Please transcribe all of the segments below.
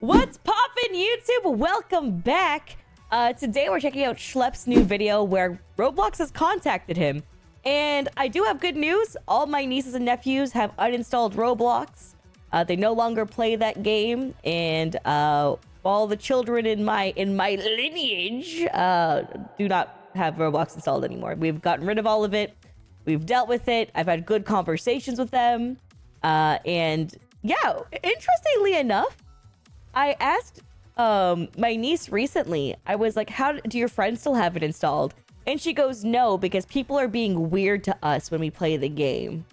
What's poppin', YouTube? Welcome back. Today we're checking out Schlep's new video where Roblox has contacted him. And I do have good news. All my nieces and nephews have uninstalled Roblox. They no longer play that game. And all the children in my lineage do not have Roblox installed anymore. We've gotten rid of all of it. We've dealt with it. I've had good conversations with them. And yeah, interestingly enough, I asked my niece recently, I was like, how do your friends still have it installed? And she goes, no, because people are being weird to us when we play the game.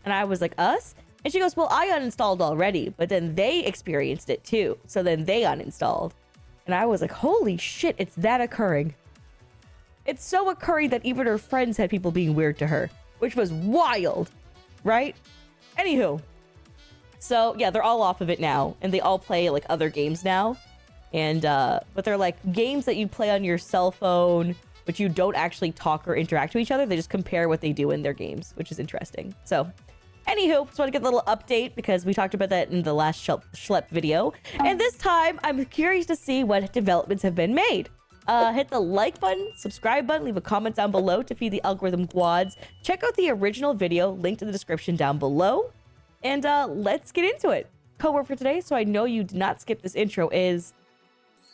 And I was like, us? And she goes, well, I uninstalled already, but then they experienced it too. So then they uninstalled. And I was like, holy shit, it's that occurring. It's so occurring that even her friends had people being weird to her, which was wild, right? Anywho. So yeah, they're all off of it now, and they all play like other games now. And but they're like games that you play on your cell phone, but you don't actually talk or interact with each other. They just compare what they do in their games, which is interesting. So anywho, just want to get a little update because we talked about that in the last Schlep video. And this time, I'm curious to see what developments have been made. Hit the like button, subscribe button, leave a comment down below to feed the algorithm quads. Check out the original video, linked in the description down below. And let's get into it. Code word for today, so I know you did not skip this intro, is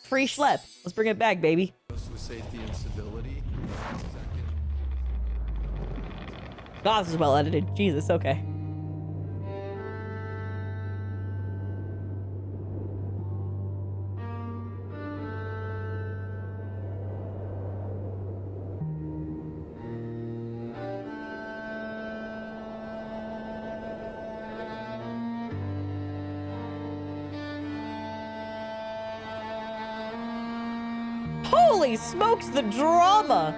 free Schlep. Let's bring it back, baby. With safety and stability. God, this is well edited. Jesus, okay. Holy smokes, the drama!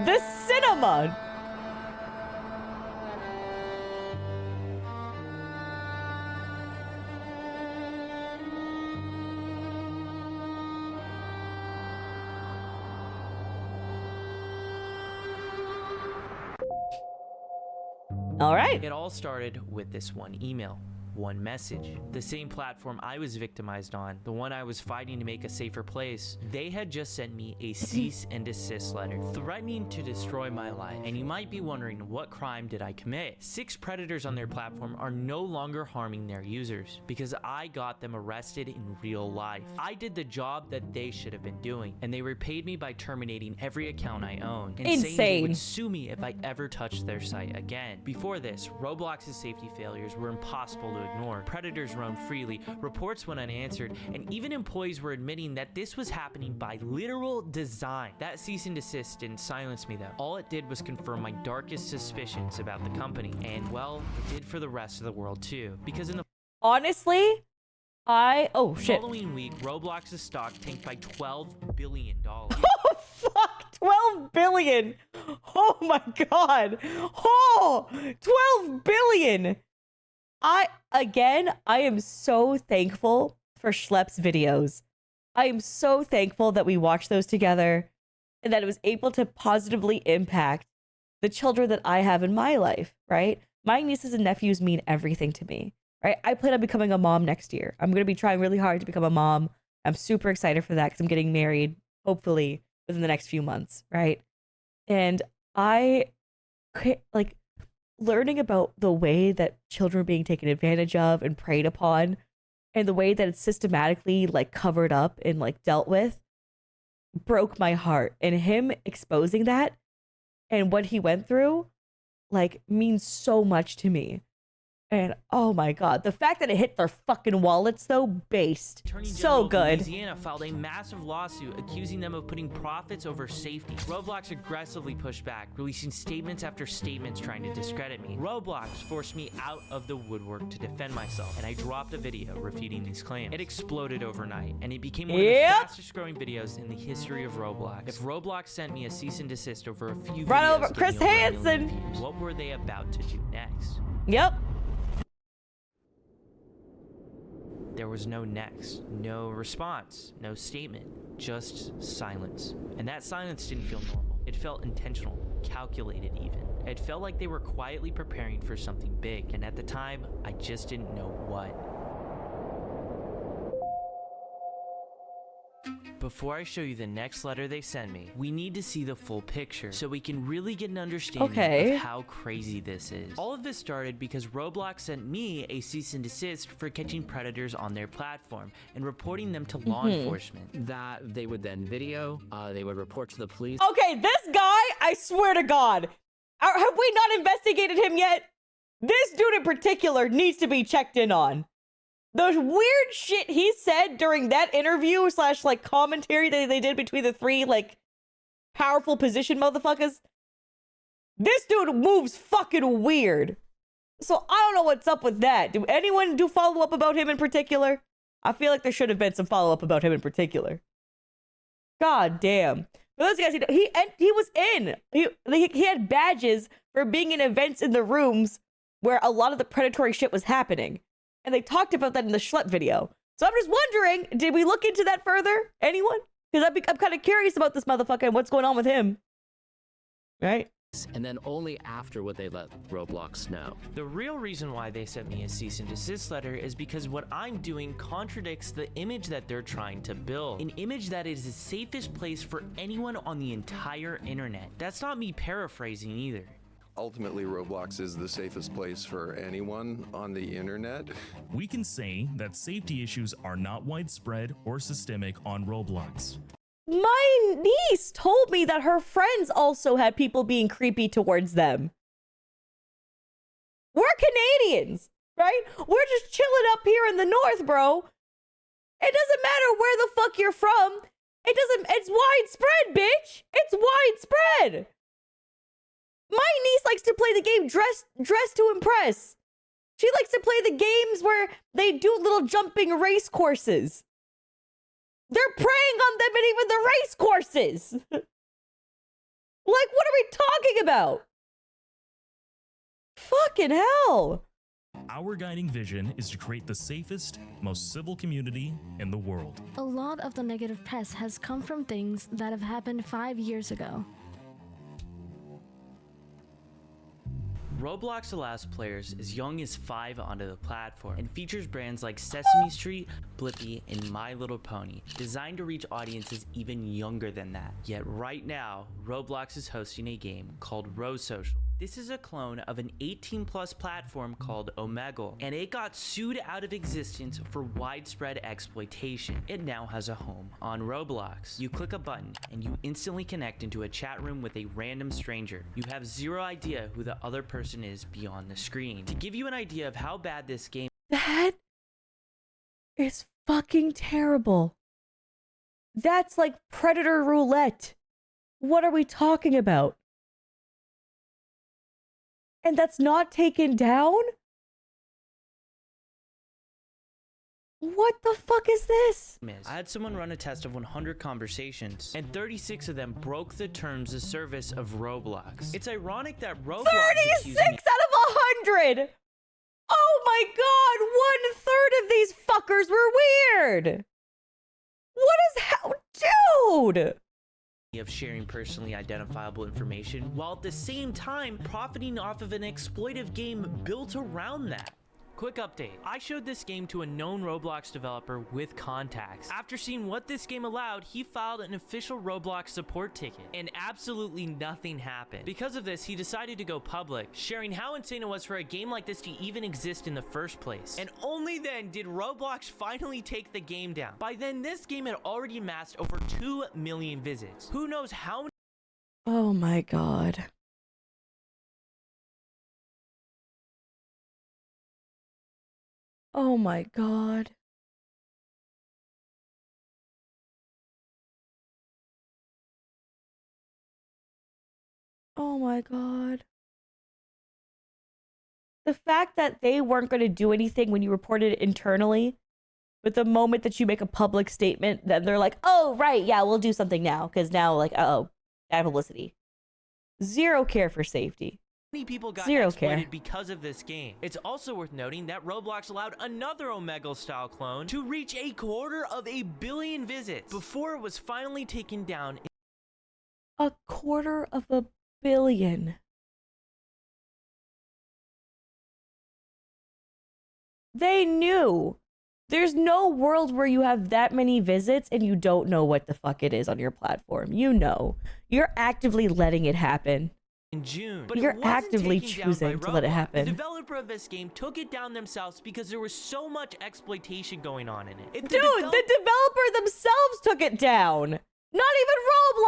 The cinema! All right. It all started with this one email. One message. The same platform I was victimized on, the one I was fighting to make a safer place, they had just sent me a cease and desist letter, threatening to destroy my life. And you might be wondering, what crime did I commit? 6 predators on their platform are no longer harming their users, because I got them arrested in real life. I did the job that they should have been doing, and they repaid me by terminating every account I own, and saying they would sue me if I ever touched their site again. Before this, Roblox's safety failures were impossible to ignore. Predators roamed freely, reports went unanswered, and even employees were admitting that this was happening by literal design. That cease and desist didn't silence me though. All it did was confirm my darkest suspicions about the company, and well, it did for the rest of the world too. Because in the oh shit. following week, Roblox's stock tanked by $12 billion. Oh fuck, 12 billion. Oh my god. Oh, 12 billion. I am so thankful for Schlep's videos. I am so thankful that we watched those together and that it was able to positively impact the children that I have in my life, right? My nieces and nephews mean everything to me, right? I plan on becoming a mom next year. I'm going to be trying really hard to become a mom. I'm super excited for that because I'm getting married, hopefully, within the next few months, right? And learning about the way that children are being taken advantage of and preyed upon and the way that it's systematically like covered up and like dealt with broke my heart. And him exposing that and what he went through like means so much to me. And oh my god, the fact that it hit their fucking wallets though, based. Attorney So General of good. Louisiana filed a massive lawsuit accusing them of putting profits over safety. Roblox aggressively pushed back, releasing statements after statements trying to discredit me. Roblox forced me out of the woodwork to defend myself, and I dropped a video refuting these claims. It exploded overnight, and it became one of the fastest growing videos in the history of Roblox. If Roblox sent me a cease and desist over a few Run videos over Chris getting over 1 million Hansen. views, what were they about to do next? Yep. There was no next, no response, no statement, just silence. And that silence didn't feel normal. It felt intentional, calculated even. It felt like they were quietly preparing for something big, and at the time, I just didn't know what. before I show you the next letter they send me, we need to see the full picture so we can really get an understanding of how crazy this is. All of this started because Roblox sent me a cease and desist for catching predators on their platform and reporting them to law enforcement. That they would then video, they would report to the police. Okay, this guy, I swear to God, have we not investigated him yet? This dude in particular needs to be checked in on. The weird shit he said during that interview / like commentary that they did between the three like powerful position motherfuckers. This dude moves fucking weird. So I don't know what's up with that. Do anyone do follow up about him in particular? I feel like there should have been some follow up about him in particular. God damn. For those guys, he was in. He had badges for being in events in the rooms where a lot of the predatory shit was happening. And they talked about that in the Schlep video. So I'm just wondering, did we look into that further? Anyone? Because I'm kind of curious about this motherfucker and what's going on with him. Right? And then only after would they let Roblox know. The real reason why they sent me a cease and desist letter is because what I'm doing contradicts the image that they're trying to build. An image that is the safest place for anyone on the entire internet. That's not me paraphrasing either. Ultimately, Roblox is the safest place for anyone on the internet. We can say that safety issues are not widespread or systemic on Roblox. My niece told me that her friends also had people being creepy towards them. We're Canadians, right? We're just chilling up here in the north, bro. It doesn't matter where the fuck you're from. It's widespread, bitch. It's widespread. My niece likes to play the game dressed to impress. She likes to play the games where they do little jumping race courses. They're preying on them in even the race courses. Like, what are we talking about? Fucking hell. Our guiding vision is to create the safest, most civil community in the world. A lot of the negative press has come from things that have happened 5 years ago. Roblox allows players as young as 5 onto the platform and features brands like Sesame Street, Blippi, and My Little Pony, designed to reach audiences even younger than that. Yet right now, Roblox is hosting a game called Rose Social. This is a clone of an 18+ platform called Omegle, and it got sued out of existence for widespread exploitation. It now has a home on Roblox. You click a button and you instantly connect into a chat room with a random stranger. You have zero idea who the other person is beyond the screen. To give you an idea of how bad this game That is fucking terrible. That's like Predator Roulette. What are we talking about? And that's not taken down? What the fuck is this? is. I had someone run a test of 100 conversations, and 36 of them broke the terms of service of Roblox. It's ironic that Roblox 36 out of 100! Oh my god, 1/3 of these fuckers were weird! What is how, dude? Of sharing personally identifiable information, while at the same time profiting off of an exploitive game built around that. Quick update. I showed this game to a known Roblox developer with contacts. After seeing what this game allowed, he filed an official Roblox support ticket, and absolutely nothing happened. Because of this, he decided to go public, sharing how insane it was for a game like this to even exist in the first place. And only then did Roblox finally take the game down. By then, this game had already amassed over 2 million visits. Who knows how many Oh my god. Oh my god. Oh my god. The fact that they weren't going to do anything when you reported it internally, but the moment that you make a public statement, then they're like, oh, right, yeah, we'll do something now. Because now, like, uh-oh, bad publicity. Zero care for safety. people got Zero exploited care. because of this game. It's also worth noting that Roblox allowed another Omegle style clone to reach 250 million visits before it was finally taken down. 250 million. They knew There's no world where you have that many visits and you don't know what the fuck it is on your platform. You know. You're actively letting it happen. in June. But You're it wasn't actively taken down choosing by to let it Roblox. happen. The developer of this game took it down themselves because there was so much exploitation going on in it. If Dude, the developer themselves took it down. Not even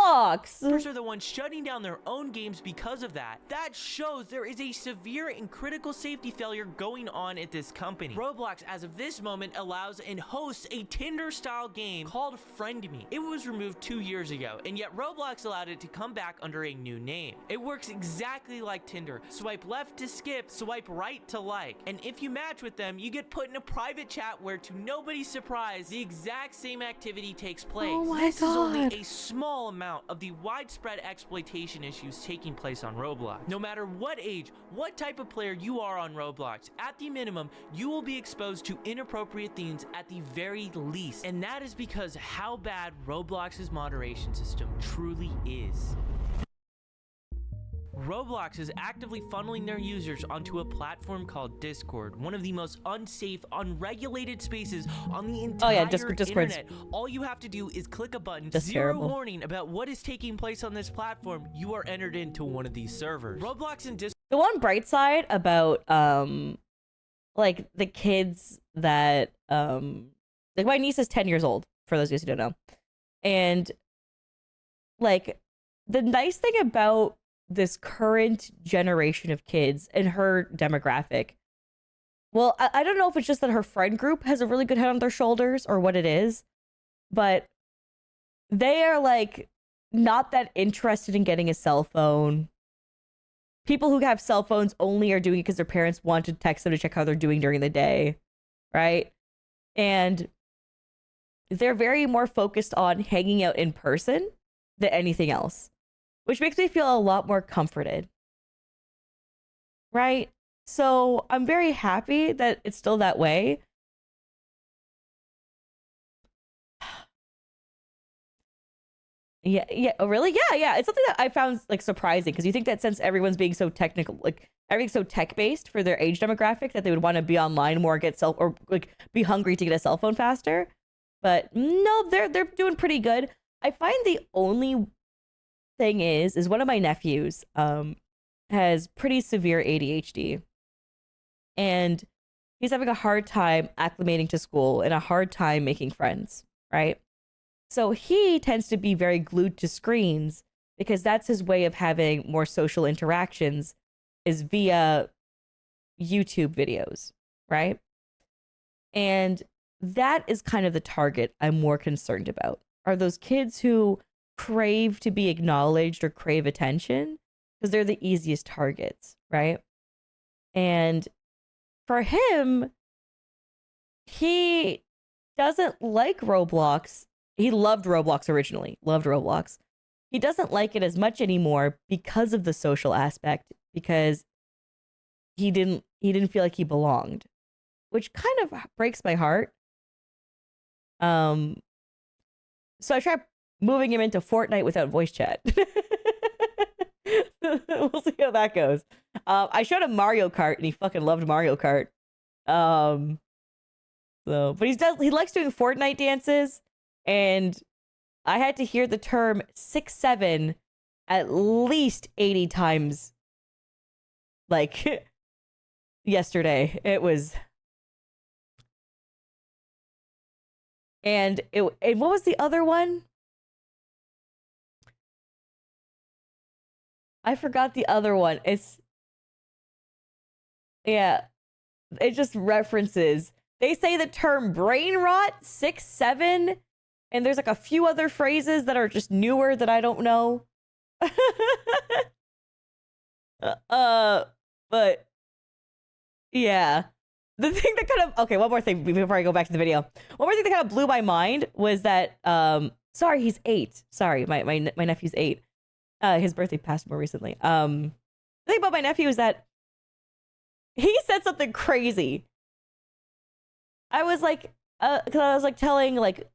Roblox. developers are the ones shutting down their own games because of that. That shows there is a severe and critical safety failure going on at this company. Roblox, as of this moment, allows and hosts a Tinder-style game called Friend Me. It was removed 2 years ago, and yet Roblox allowed it to come back under a new name. It works exactly like Tinder. Swipe left to skip, swipe right to like. And if you match with them, you get put in a private chat where, to nobody's surprise, the exact same activity takes place. Oh my This is only God. a small amount of the widespread exploitation issues taking place on Roblox. No matter what age, what type of player you are on Roblox, at the minimum, you will be exposed to inappropriate themes at the very least. And that is because how bad Roblox's moderation system truly is. Roblox is actively funneling their users onto a platform called Discord, one of the most unsafe, unregulated spaces on the entire Discord's internet. All you have to do is click a button, just zero terrible. warning about what is taking place on this platform, you are entered into one of these servers. Roblox and Discord The one bright side about like the kids that like my niece is 10 years old, for those of you who don't know. And like the nice thing about this current generation of kids and her demographic, well, I don't know if it's just that her friend group has a really good head on their shoulders or what it is, but they are like not that interested in getting a cell phone. People who have cell phones only are doing it because their parents want to text them to check how they're doing during the day, right? And they're very more focused on hanging out in person than anything else, which makes me feel a lot more comforted, right? So I'm very happy that it's still that way. Yeah, oh, really? Yeah. It's something that I found like surprising because you think that since everyone's being so technical, like everything's so tech based for their age demographic, that they would want to be online more, or like be hungry to get a cell phone faster. But no, they're doing pretty good. I find the only thing is one of my nephews has pretty severe ADHD, and he's having a hard time acclimating to school and a hard time making friends, right? So he tends to be very glued to screens because that's his way of having more social interactions, is via YouTube videos, right? And that is kind of the target I'm more concerned about, are those kids who crave to be acknowledged or crave attention, because they're the easiest targets, right? And for him, he doesn't like Roblox. He loved Roblox originally, loved Roblox. He doesn't like it as much anymore because of the social aspect, because he didn't feel like he belonged, which kind of breaks my heart. So I tried moving him into Fortnite without voice chat. We'll see how that goes. I showed him Mario Kart and he fucking loved Mario Kart. But he likes doing Fortnite dances, and I had to hear the term 6-7 at least 80 times like yesterday. It was, and what was the other one? I forgot the other one. It just references. They say the term brain rot 6-7, and there's like a few other phrases that are just newer that I don't know. But yeah. The thing that kind of, okay, one more thing before I go back to the video. One more thing that kind of blew my mind was that, sorry, he's 8. Sorry, my nephew's 8. His birthday passed more recently. The thing about my nephew is that he said something crazy. I was like, because I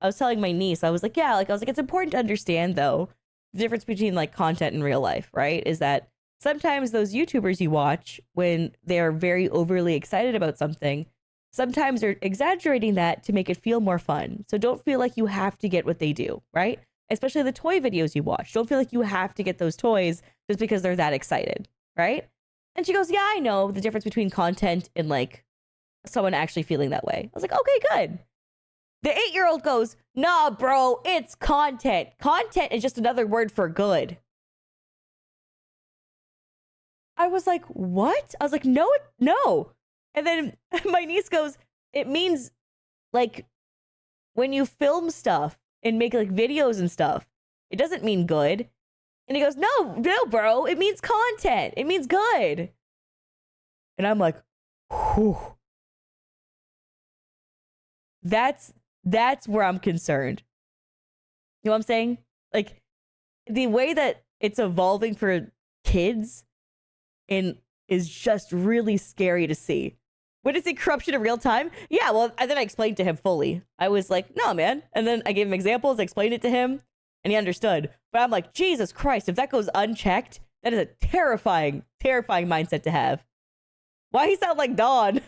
was telling my niece, I was like, it's important to understand though the difference between like content and real life, right? Is that sometimes those YouTubers you watch, when they're very overly excited about something, sometimes they're exaggerating that to make it feel more fun. So don't feel like you have to get what they do, right? Especially the toy videos you watch. Don't feel like you have to get those toys just because they're that excited, right? And she goes, yeah, I know the difference between content and like someone actually feeling that way. I was like, okay, good. The 8-year-old goes, nah, bro, it's content. Content is just another word for good. I was like, what? I was like, no. And then my niece goes, it means like when you film stuff and make like videos and stuff, it doesn't mean good. And he goes, no, bro, it means content. It means good. And I'm like, whew. That's where I'm concerned. You know what I'm saying? Like the way that it's evolving for kids and is just really scary to see. When is it corruption in real time? Yeah, well, and then I explained to him fully. I was like, no, man. And then I gave him examples, explained it to him, and he understood. But I'm like, Jesus Christ, if that goes unchecked, that is a terrifying, terrifying mindset to have. Why he sound like Dawn?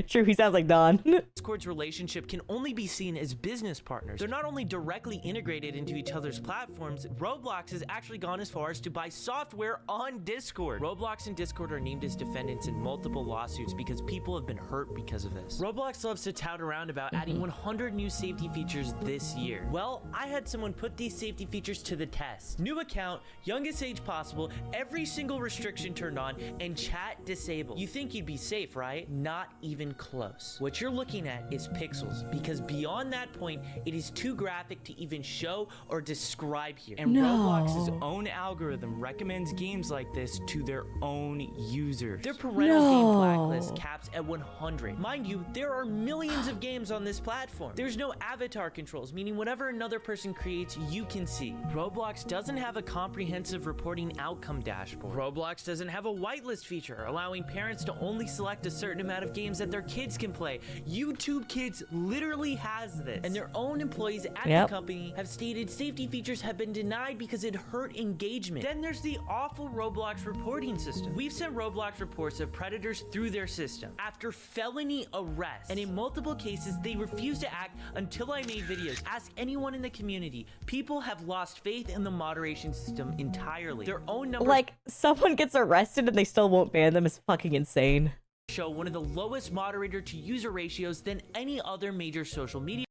True, he sounds like Dawn. Discord's relationship can only be seen as business partners. They're not only directly integrated into each other's platforms, Roblox has actually gone as far as to buy software on Discord. Roblox and Discord are named as defendants in multiple lawsuits because people have been hurt because of this. Roblox loves to tout around about adding 100 new safety features this year. Well, I had someone put these safety features to the test. New account, youngest age possible, every single restriction turned on, and chat disabled. You think you'd be safe, right? Not even close. What you're looking at is pixels, because beyond that point, it is too graphic to even show or describe here. And Roblox's own algorithm recommends games like this to their own users. Their parental game blacklist caps at 100. Mind you, there are millions of games on this platform. There's no avatar controls, meaning whatever another person creates, you can see. Roblox doesn't have a comprehensive reporting outcome dashboard. Roblox doesn't have a whitelist feature, allowing parents to only select a certain amount of games that their kids can play. YouTube Kids literally has this, and their own employees at the company have stated safety features have been denied because it hurt engagement. Then there's the awful Roblox reporting system. We've sent Roblox reports of predators through their system after felony arrest, and in multiple cases they refused to act until I made videos. Ask anyone in the community. People have lost faith in the moderation system entirely. Their own numbers, like someone gets arrested and they still won't ban them, is fucking insane. Show one of the lowest moderator to user ratios than any other major social media.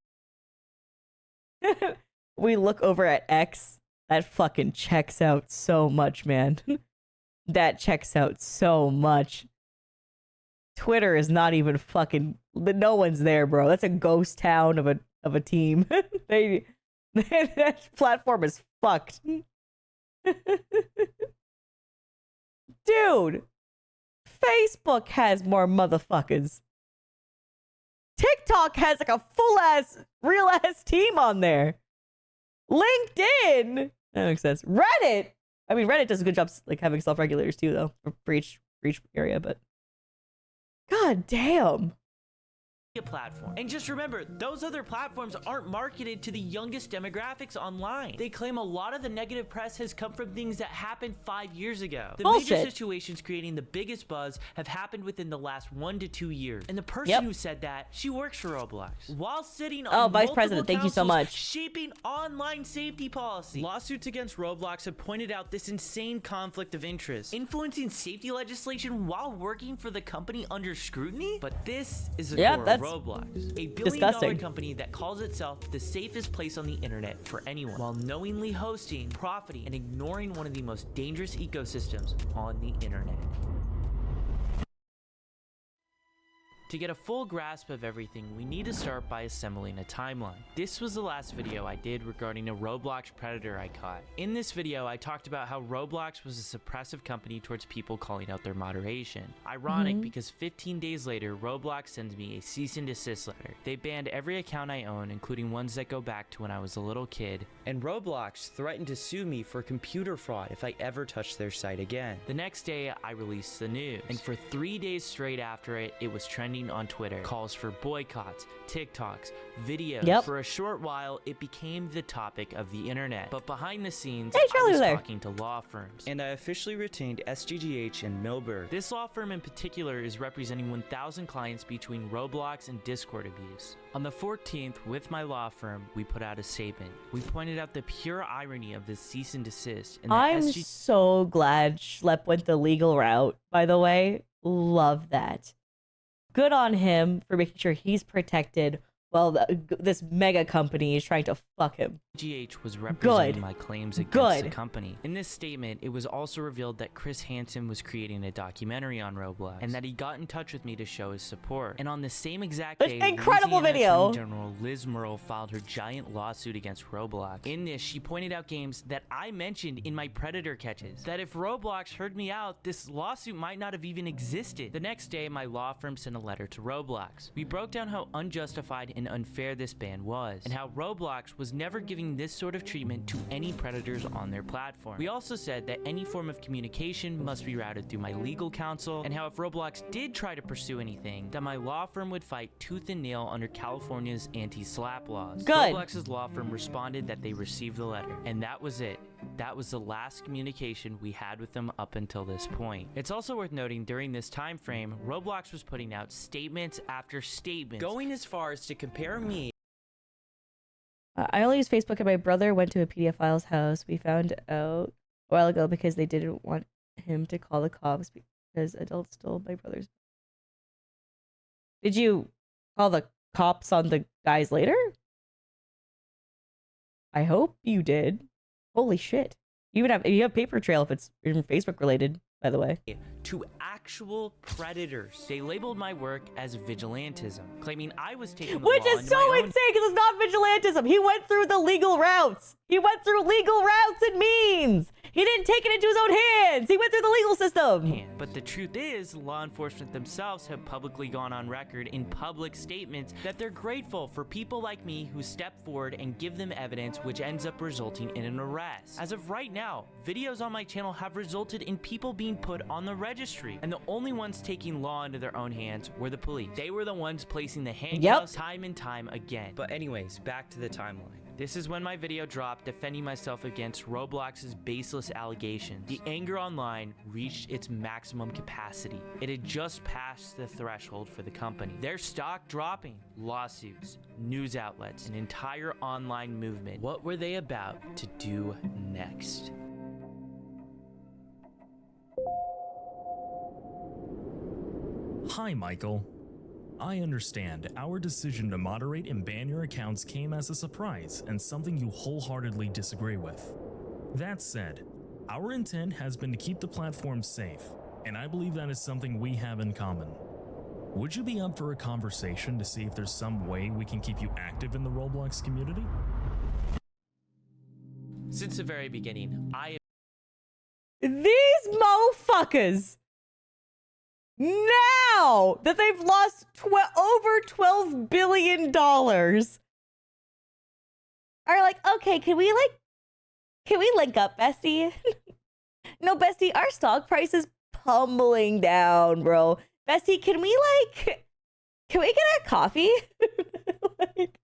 We look over at X. That fucking checks out so much, man. That checks out so much. Twitter is not even fucking. No one's there, bro. That's a ghost town of a team. That platform is fucked. Dude. Facebook has more motherfuckers. TikTok has like a full-ass, real-ass team on there. LinkedIn. That makes sense. Reddit. I mean, Reddit does a good job like having self-regulators too, though, for each area, but god damn. Platform. And just remember, those other platforms aren't marketed to the youngest demographics online. They claim a lot of the negative press has come from things that happened 5 years ago. The major situations creating the biggest buzz have happened within the last 1 to 2 years. And the person who said that, she works for Roblox while sitting on Vice President, thank you so much. Shaping online safety policy. Lawsuits against Roblox have pointed out this insane conflict of interest, influencing safety legislation while working for the company under scrutiny. But this is the core of Roblox, a billion-dollar company that calls itself the safest place on the internet for anyone, while knowingly hosting, profiting, and ignoring one of the most dangerous ecosystems on the internet. To get a full grasp of everything, we need to start by assembling a timeline. This was the last video I did regarding a Roblox predator I caught. In this video, I talked about how Roblox was a suppressive company towards people calling out their moderation. Ironic because 15 days later, Roblox sends me a cease and desist letter. They banned every account I own, including ones that go back to when I was a little kid. And Roblox threatened to sue me for computer fraud if I ever touched their site again. The next day, I released the news. And for 3 days straight after it, it was trending trending on Twitter. Calls for boycotts, TikToks, videos. Yep. For a short while, it became the topic of the internet. But behind the scenes, Hey, I Charlie was there. talking to law firms. And I officially retained SGGH and Milberg. This law firm in particular is representing 1,000 clients between Roblox and Discord abuse. On the 14th, with my law firm, we put out a statement. We pointed out the pure irony of this cease and desist. And that I'm so glad Schlep went the legal route, by the way. Love that. Good on him for making sure he's protected while this mega company is trying to fuck him. GH was representing Good. my claims against the Good. company. In this statement, it was also revealed that Chris Hansen was creating a documentary on Roblox, and that he got in touch with me to show his support. And on the same exact An day, incredible Louisiana video. Attorney General Liz Murrell filed her giant lawsuit against Roblox. In this, she pointed out games that I mentioned in my Predator catches. That if Roblox heard me out, this lawsuit might not have even existed. The next day, my law firm sent a letter to Roblox. We broke down how unjustified and unfair this ban was, and how Roblox was never giving this sort of treatment to any predators on their platform. We also said that any form of communication must be routed through my legal counsel, and how if Roblox did try to pursue anything, that my law firm would fight tooth and nail under California's anti-slap laws. Good. Roblox's law firm responded that they received the letter, and that was it. That was the last communication we had with them up until this point. It's also worth noting during this time frame, Roblox was putting out statements after statements, Going as far as to compare me I only use Facebook, and my brother went to a pedophile's house. We found out a while ago because they didn't want him to call the cops because adults stole my brother's. Did you call the cops on the guys later? I hope you did. Holy shit. You have paper trail if it's even Facebook related, by the way. to actual predators. They labeled my work as vigilantism, claiming I was taking the Which law is into so my own insane because it's not vigilantism. He went through the legal routes. He went through legal routes and means. He didn't take it into his own hands. He went through the legal system. hand. But the truth is, law enforcement themselves have publicly gone on record in public statements that they're grateful for people like me who step forward and give them evidence, which ends up resulting in an arrest. As of right now, videos on my channel have resulted in people being put on the registry, and the only ones taking law into their own hands were the police. They were the ones placing the handcuffs time and time again. But anyways, back to the timeline. This is when my video dropped defending myself against Roblox's baseless allegations. The anger online reached its maximum capacity. It had just passed the threshold for the company. Their stock dropping, lawsuits, news outlets, an entire online movement. What were they about to do next? Hi, Michael. I understand our decision to moderate and ban your accounts came as a surprise and something you wholeheartedly disagree with. That said, our intent has been to keep the platform safe, and I believe that is something we have in common. Would you be up for a conversation to see if there's some way we can keep you active in the Roblox community? Since the very beginning, These motherfuckers, now that they've lost over $12 billion, are like, okay, can we link up, bestie? No, bestie, our stock price is pummeling down, bro. Bestie, can we get a coffee? Like,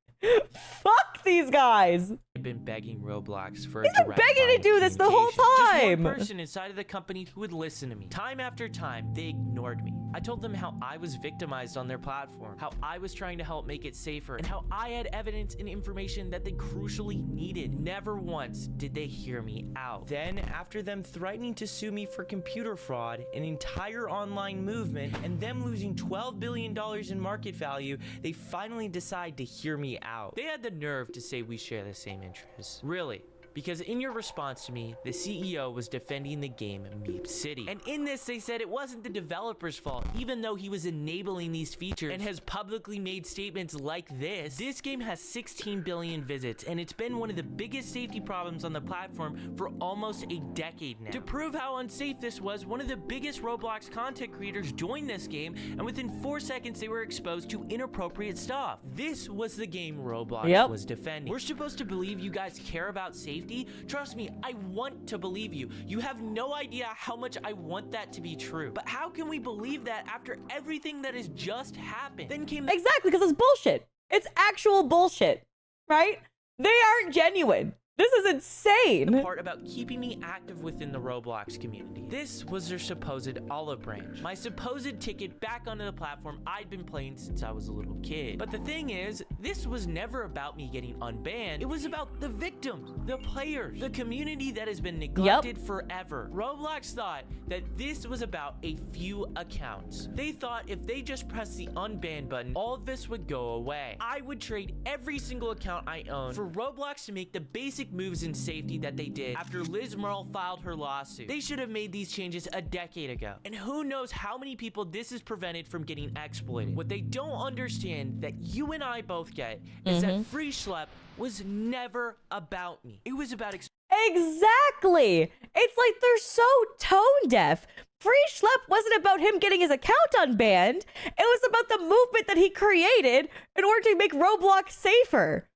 fuck these guys. I've been begging Roblox for He's a been direct begging to line do this the whole communication. time. Just one person inside of the company who would listen to me. Time after time, they ignored me. I told them how I was victimized on their platform, how I was trying to help make it safer, and how I had evidence and information that they crucially needed. Never once did they hear me out. Then, after them threatening to sue me for computer fraud, an entire online movement, and them losing $12 billion in market value, they finally decide to hear me out. They had the nerve to say we share the same interests. Really? Because in your response to me, the CEO was defending the game Meep City. And in this, they said it wasn't the developer's fault, even though he was enabling these features and has publicly made statements like this. This game has 16 billion visits, and it's been one of the biggest safety problems on the platform for almost a decade now. To prove how unsafe this was, one of the biggest Roblox content creators joined this game, and within 4 seconds, they were exposed to inappropriate stuff. This was the game Roblox was defending. We're supposed to believe you guys care about safety safety, trust me, I want to believe you. You have no idea how much I want that to be true. But how can we believe that after everything that has just happened? Then came Exactly, because it's bullshit. It's actual bullshit, right? They aren't genuine. This is insane. the part about keeping me active within the Roblox community. This was their supposed olive branch. My supposed ticket back onto the platform I'd been playing since I was a little kid. But the thing is, this was never about me getting unbanned. It was about the victims, the players, the community that has been neglected forever. Roblox thought that this was about a few accounts. They thought if they just pressed the unban button, all of this would go away. I would trade every single account I own for Roblox to make the basic moves in safety that they did after Liz Merle filed her lawsuit. They should have made these changes a decade ago. And who knows how many people this has prevented from getting exploited. What they don't understand that you and I both get is that Free Schlep was never about me. It was about Exactly. It's like they're so tone deaf. Free Schlep wasn't about him getting his account unbanned. It was about the movement that he created in order to make Roblox safer.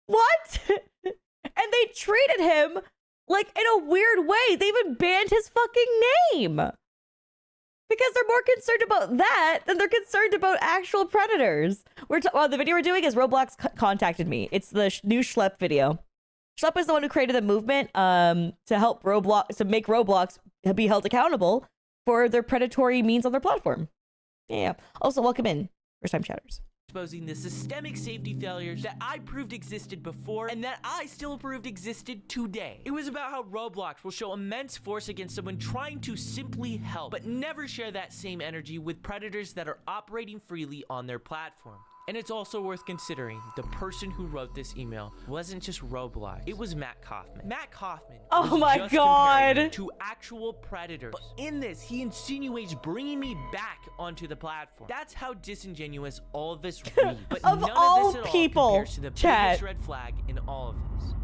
What? And they treated him like in a weird way. They even banned his fucking name. Because they're more concerned about that than they're concerned about actual predators. The video we're doing is Roblox contacted me. It's the new Schlep video. Schlep is the one who created the movement to help Roblox, to make Roblox be held accountable for their predatory means on their platform. Yeah. Also, welcome in, first time chatters. exposing the systemic safety failures that I proved existed before and that I still proved existed today. It was about how Roblox will show immense force against someone trying to simply help, but never share that same energy with predators that are operating freely on their platform. And it's also worth considering the person who wrote this email wasn't just Roblox, it was Matt Kaufman. Matt Kaufman Oh was my just comparing me God. to actual predators. But in this, he insinuates bringing me back onto the platform. That's how disingenuous all of this reads. But Of none all of this at people, all compares to the chat. biggest red flag in all of this.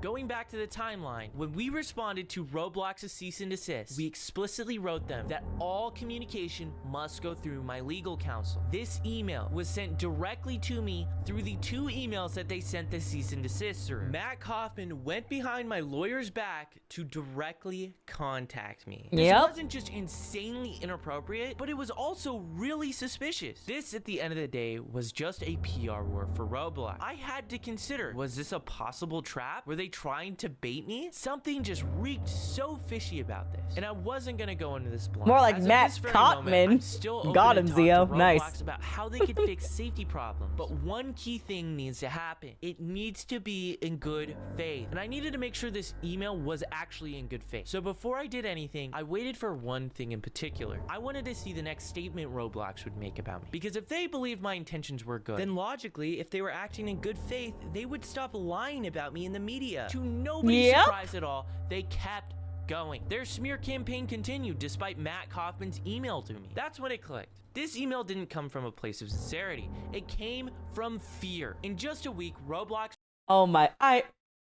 Going back to the timeline, when we responded to Roblox's cease and desist, we explicitly wrote them that all communication must go through my legal counsel. This email was sent directly to me through the 2 emails that they sent the cease and desist through. Matt Kaufman went behind my lawyer's back to directly contact me. This wasn't just insanely inappropriate, but it was also really suspicious. This, at the end of the day, was just a PR war for Roblox. I had to consider, was this a possible trap? Were they trying to bait me? Something just reeked so fishy about this. And I wasn't gonna go into this blind. More like As of Matt this very Kaufman. moment, I'm still open Got to him, talk to Zio. Roblox Nice. about how they could fix safety problems. But one key thing needs to happen. It needs to be in good faith. And I needed to make sure this email was actually in good faith. So before I did anything, I waited for one thing in particular. I wanted to see the next statement Roblox would make about me. Because if they believed my intentions were good, then logically, if they were acting in good faith, they would stop lying about me in the media. To nobody's surprise at all, they kept going. Their smear campaign continued despite Matt Kaufman's email to me. That's when it clicked. This email didn't come from a place of sincerity. It came from fear. In just a week, Roblox Oh my,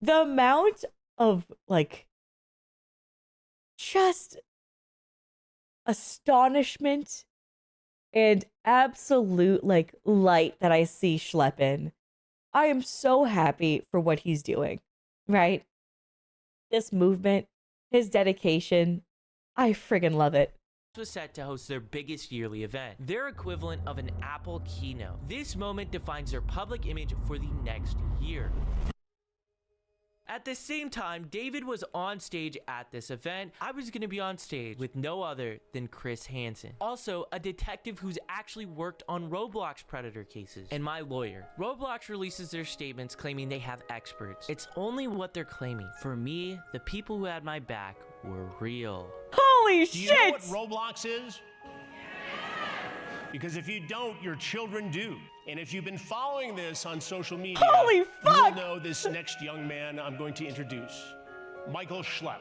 the amount of like just astonishment and absolute like light that I see Schlep in. I am so happy for what he's doing, right? This movement, his dedication, I friggin' love it. was set to host their biggest yearly event, their equivalent of an Apple keynote. This moment defines their public image for the next year. At the same time, David was on stage at this event. I was going to be on stage with no other than Chris Hansen, also a detective who's actually worked on Roblox predator cases, and my lawyer. Roblox releases their statements claiming they have experts. It's only what they're claiming. For me, the people who had my back were real. Holy Do you shit! know what Roblox is? Because if you don't, your children do. And if you've been following this on social media, Holy you fuck! will know this next young man I'm going to introduce, Michael Schlep.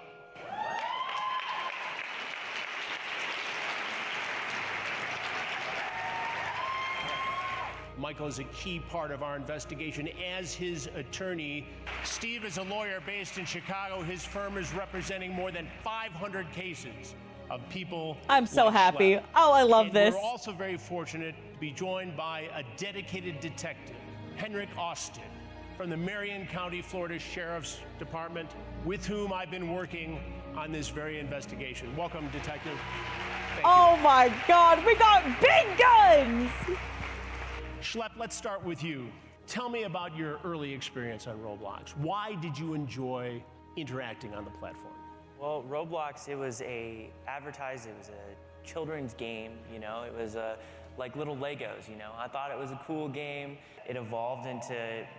Michael is a key part of our investigation as his attorney. Steve is a lawyer based in Chicago. His firm is representing more than 500 cases of people. I'm so like happy. Schlep. Oh, I love And this. We're also very fortunate to be joined by a dedicated detective, Henrik Austin from the Marion County, Florida Sheriff's Department, with whom I've been working on this very investigation. Welcome, Detective. Thank Oh my God, we got big guns! Schlep, let's start with you. Tell me about your early experience on Roblox. Why did you enjoy interacting on the platform? Well, Roblox, it was a children's game, you know, it was like little Legos, you know. I thought it was a cool game. It evolved into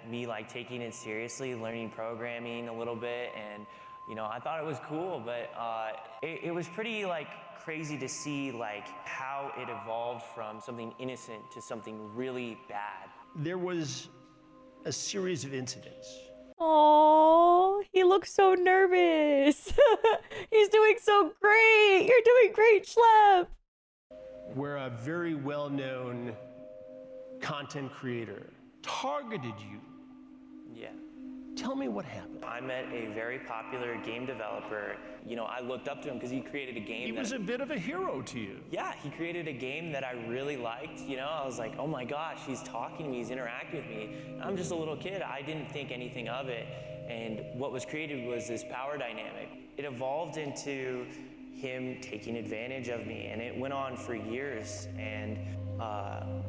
me like taking it seriously, learning programming a little bit, and you know, I thought it was cool, but it was pretty like crazy to see like how it evolved from something innocent to something really bad. There was a series of incidents. Oh, he looks so nervous. He's doing so great. You're doing great, Schlep. Where a very well-known content creator targeted you. Yeah. Tell me what happened. I met a very popular game developer. You know, I looked up to him because he created a game. He was a bit of a hero to you. Yeah, he created a game that I really liked. You know, I was like, oh my gosh, he's talking to me, he's interacting with me. I'm just a little kid. I didn't think anything of it. And what was created was this power dynamic. It evolved into him taking advantage of me, and it went on for years. And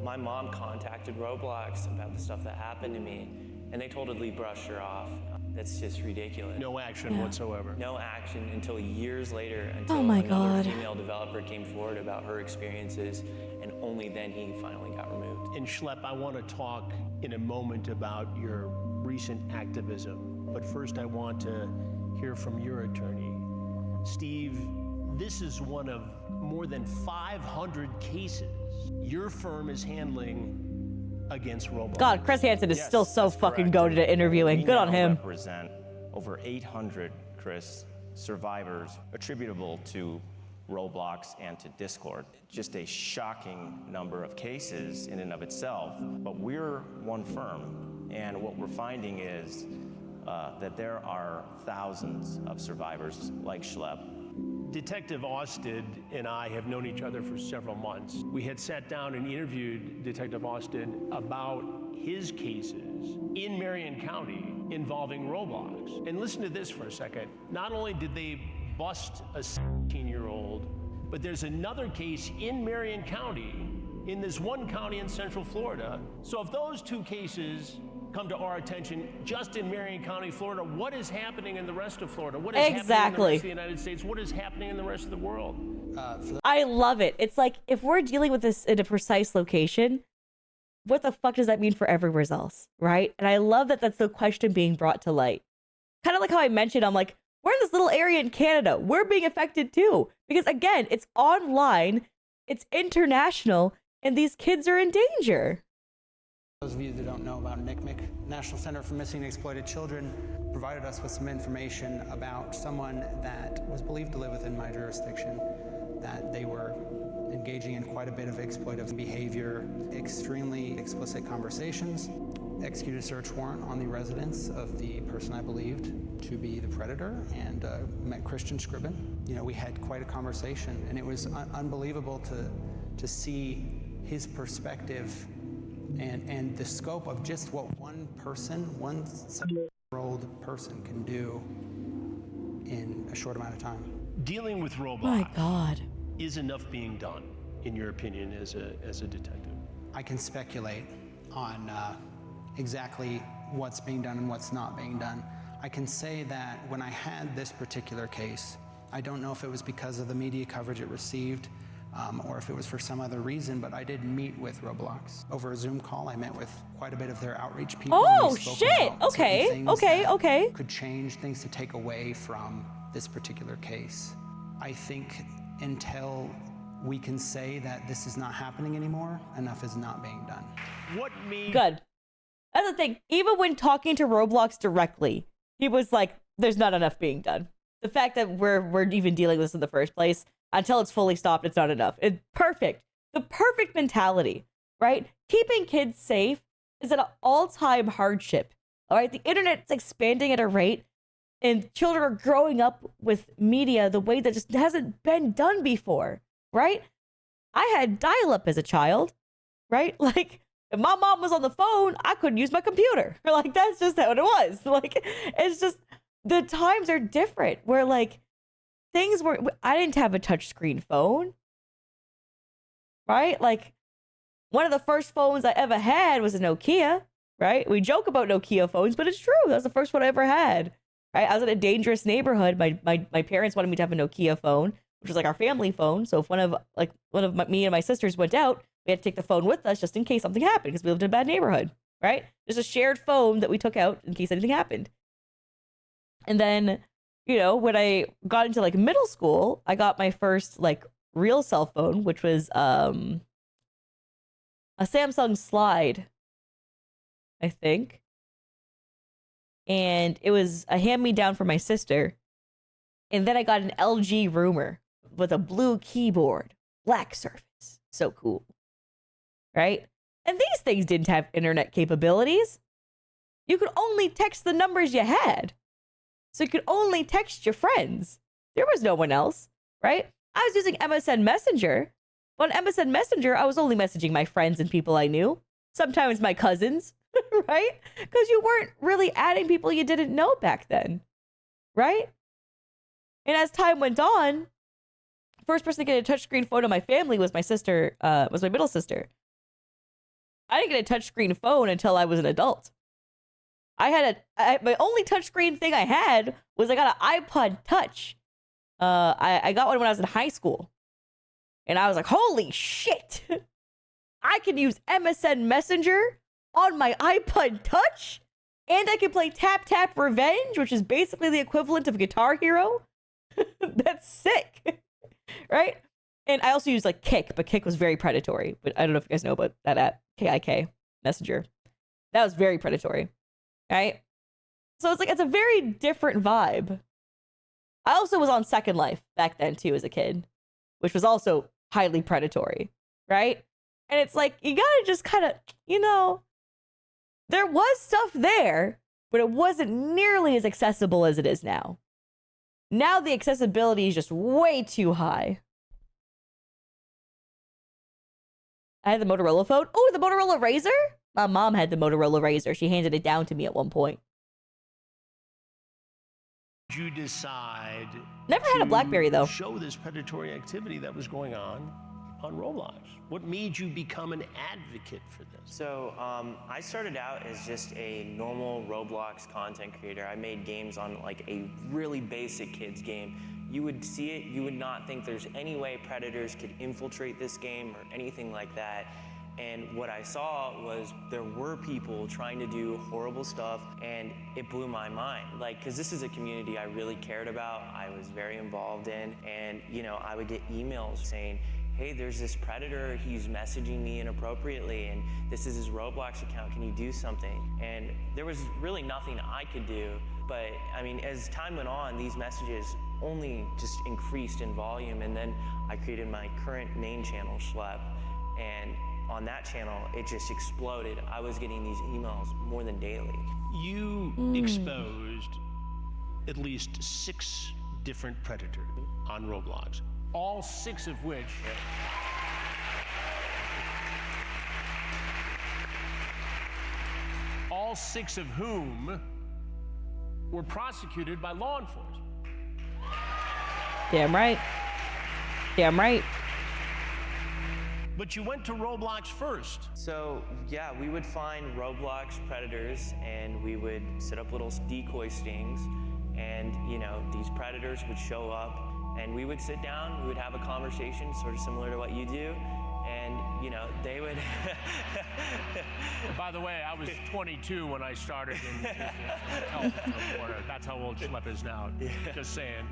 my mom contacted Roblox about the stuff that happened to me, and they totally brushed her off. That's just ridiculous. No action whatsoever. No action until years later, until Oh my another God. female developer came forward about her experiences, and only then he finally got removed. And Schlep, I want to talk in a moment about your recent activism, but first I want to hear from your attorney. Steve, this is one of more than 500 cases your firm is handling against Roblox. God, Chris Hansen is Yes, still so that's fucking correct. goated at interviewing. We Good on now him. represent over 800, Chris, survivors attributable to Roblox and to Discord. Just a shocking number of cases in and of itself, but we're one firm, and what we're finding is that there are thousands of survivors like Schlep. Detective Austin and I have known each other for several months. We had sat down and interviewed Detective Austin about his cases in Marion County involving Roblox. And listen to this for a second. Not only did they bust a 17-year-old, but there's another case in Marion County, in this one county in Central Florida. So if those two cases come to our attention just in Marion County, Florida, what is happening in the rest of Florida? What is happening in the rest of the United States? What is happening in the rest of the world? I love it. It's like, if we're dealing with this in a precise location, what the fuck does that mean for everywhere else, right? And I love that that's the question being brought to light. Kind of like how I mentioned, I'm like, we're in this little area in Canada. We're being affected too. Because again, it's online, it's international, and these kids are in danger. Those of you that don't know about NCMEC, National Center for Missing and Exploited Children, provided us with some information about someone that was believed to live within my jurisdiction, that they were engaging in quite a bit of exploitive behavior, extremely explicit conversations, executed a search warrant on the residence of the person I believed to be the predator, and met Christian Scribbin. You know, we had quite a conversation, and it was unbelievable to see his perspective and the scope of just what one person, one 7-year-old person can do in a short amount of time. Dealing with Roblox. My God. Is enough being done, in your opinion, as a detective? I can speculate on exactly what's being done and what's not being done. I can say that when I had this particular case, I don't know if it was because of the media coverage it received, or if it was for some other reason, but I did meet with Roblox. Over a Zoom call, I met with quite a bit of their outreach people. Oh, and we spoke shit. about certain Okay, things okay, that okay. could change things to take away from this particular case. I think until we can say that this is not happening anymore, enough is not being done. What made... Good. That's the thing. Even when talking to Roblox directly, he was like, there's not enough being done. The fact that we're even dealing with this in the first place, until it's fully stopped, it's not enough. It's perfect. The perfect mentality, right? Keeping kids safe is an all-time hardship. All right, the internet's expanding at a rate, and children are growing up with media the way that just hasn't been done before, right? I had dial-up as a child, right? Like, If my mom was on the phone, I couldn't use my computer. Like, that's just how it was. Like, it's just, the times are different where, like, things were, I didn't have a touchscreen phone, right? Like, one of the first phones I ever had was a Nokia, right? We joke about Nokia phones, but it's true. That was the first one I ever had, right? I was in a dangerous neighborhood. My parents wanted me to have a Nokia phone, which was like our family phone. So if one of me and my sisters went out, we had to take the phone with us just in case something happened because we lived in a bad neighborhood, right? There's a shared phone that we took out in case anything happened. And then, you know, when I got into like middle school, I got my first like real cell phone, which was a Samsung Slide, I think. And it was a hand-me-down for my sister. And then I got an LG Roomer with a blue keyboard, black surface. So cool. Right? And these things didn't have internet capabilities. You could only text the numbers you had. So you could only text your friends. There was no one else, right? I was using MSN Messenger. But on MSN Messenger, I was only messaging my friends and people I knew. Sometimes my cousins, right? Because you weren't really adding people you didn't know back then, right? And as time went on, first person to get a touchscreen phone in my family was my sister, was my middle sister. I didn't get a touchscreen phone until I was an adult. My only touchscreen thing I had was I got an iPod Touch. I got one when I was in high school. And I was like, holy shit. I can use MSN Messenger on my iPod Touch. And I can play Tap Tap Revenge, which is basically the equivalent of Guitar Hero. That's sick. Right? And I also used like Kik, but Kik was very predatory. But I don't know if you guys know about that app, KIK Messenger. That was very predatory. Right? So it's like, it's a very different vibe. I also was on Second Life back then too as a kid, which was also highly predatory, right? And it's like, you gotta just kind of, you know, there was stuff there, but it wasn't nearly as accessible as it is now. Now the accessibility is just way too high. I had the Motorola phone. Oh, the Motorola Razr? My mom had the Motorola Razr. She handed it down to me at one point. You decide Never had a BlackBerry though. Show this predatory activity that was going on Roblox. What made you become an advocate for this? So I started out as just a normal Roblox content creator. I made games on like a really basic kids game. You would see it, you would not think there's any way predators could infiltrate this game or anything like that. And what I saw was there were people trying to do horrible stuff, and it blew my mind. Like, because this is a community I really cared about, I was very involved in, and you know, I would get emails saying, hey, there's this predator, he's messaging me inappropriately, and this is his Roblox account, can you do something? And there was really nothing I could do, but I mean, as time went on, these messages only just increased in volume, and then I created my current main channel, Schlep, and on that channel, it just exploded. I was getting these emails more than daily. You exposed at least 6 different predators on Roblox, all 6 of which all 6 of whom were prosecuted by law enforcement. Damn right. Damn right. But you went to Roblox first. So yeah, we would find Roblox predators and we would set up little decoy stings, and you know, these predators would show up and we would sit down, we would have a conversation sort of similar to what you do, and you know, they would By the way, I was 22 when I started in health reporter. That's how old Schlep is now. Just saying.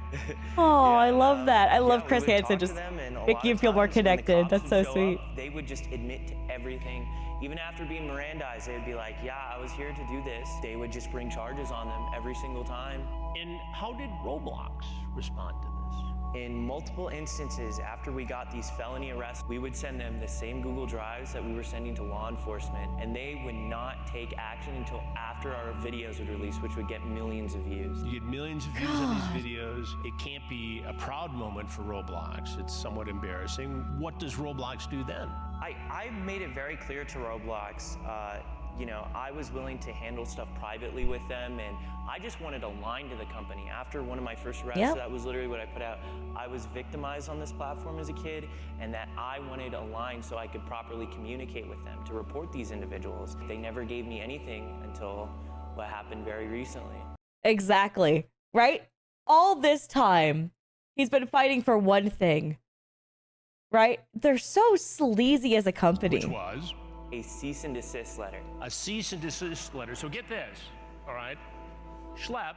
Oh, I love that. I love Chris Hansen just making you feel more connected. That's so sweet. They would just admit to everything. Even after being Mirandized, they would be like, yeah, I was here to do this. They would just bring charges on them every single time. And how did Roblox respond to this? In multiple instances, after we got these felony arrests, we would send them the same Google Drives that we were sending to law enforcement, and they would not take action until after our videos would release, which would get millions of views. You get millions of views on these videos. It can't be a proud moment for Roblox. It's somewhat embarrassing. What does Roblox do then? I made it very clear to Roblox, you know, I was willing to handle stuff privately with them, and I just wanted a line to the company. After one of my first arrests, that was literally what I put out. I was victimized on this platform as a kid, and that I wanted a line so I could properly communicate with them to report these individuals. They never gave me anything until what happened very recently. Exactly, right? All this time, he's been fighting for one thing, right? They're so sleazy as a company. Which was? A cease and desist letter. A cease and desist letter. So get this, all right? Schlep,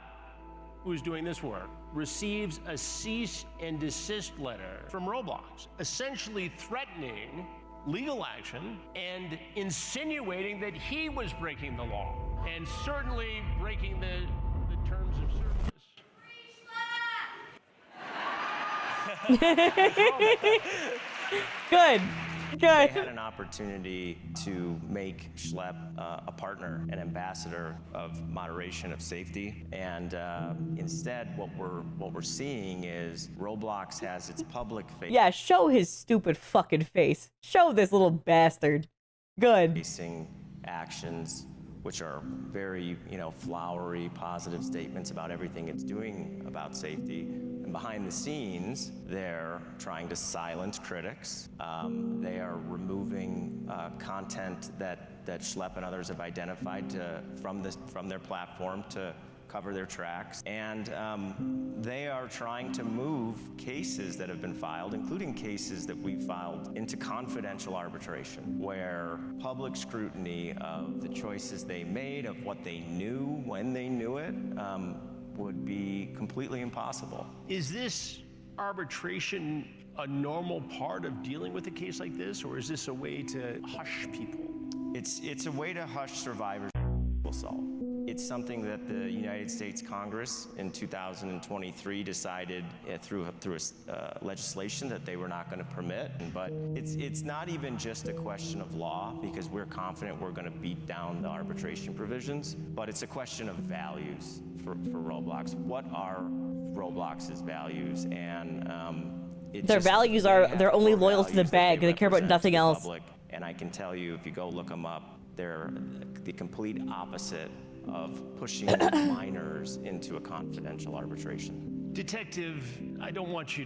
who's doing this work, receives a cease and desist letter from Roblox, essentially threatening legal action and insinuating that he was breaking the law and certainly breaking the terms of service. Good. They had an opportunity to make Schlep a partner, an ambassador of moderation, of safety, and instead, what we're seeing is Roblox has its public face. Yeah, show his stupid fucking face. Show this little bastard. Good. Facing actions, which are very, you know, flowery, positive statements about everything it's doing about safety. And behind the scenes, they're trying to silence critics. They are removing content that Schlep and others have identified from their platform to cover their tracks. And they are trying to move cases that have been filed, including cases that we filed, into confidential arbitration, where public scrutiny of the choices they made, of what they knew when they knew it, would be completely impossible. Is this arbitration a normal part of dealing with a case like this, or is this a way to hush people? It's a way to hush survivors assault. It's something that the United States Congress in 2023 decided through legislation that they were not going to permit. But it's not even just a question of law, because we're confident we're going to beat down the arbitration provisions, but it's a question of values for Roblox. What are Roblox's values? And their values are they're only loyal to the bag. They care about nothing else. And I can tell you, if you go look them up, they're the complete opposite of pushing minors into a confidential arbitration. Detective, I don't want to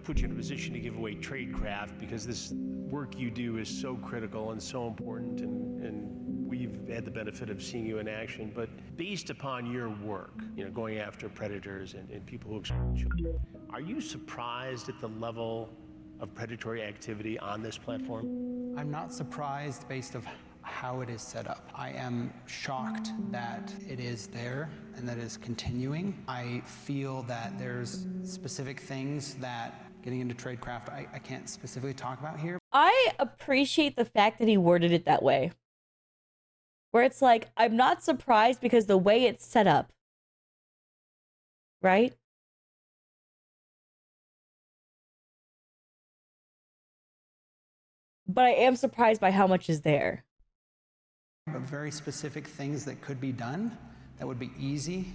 put you in a position to give away tradecraft, because this work you do is so critical and so important, and we've had the benefit of seeing you in action. But based upon your work, you know, going after predators and people who exploit children, are you surprised at the level of predatory activity on this platform? I'm not surprised based on how it is set up. I am shocked that it is there and that it is continuing. I feel that there's specific things that, getting into tradecraft, I can't specifically talk about here. I appreciate the fact that he worded it that way. Where it's like, I'm not surprised because the way it's set up. Right? But I am surprised by how much is there. But very specific things that could be done, that would be easy,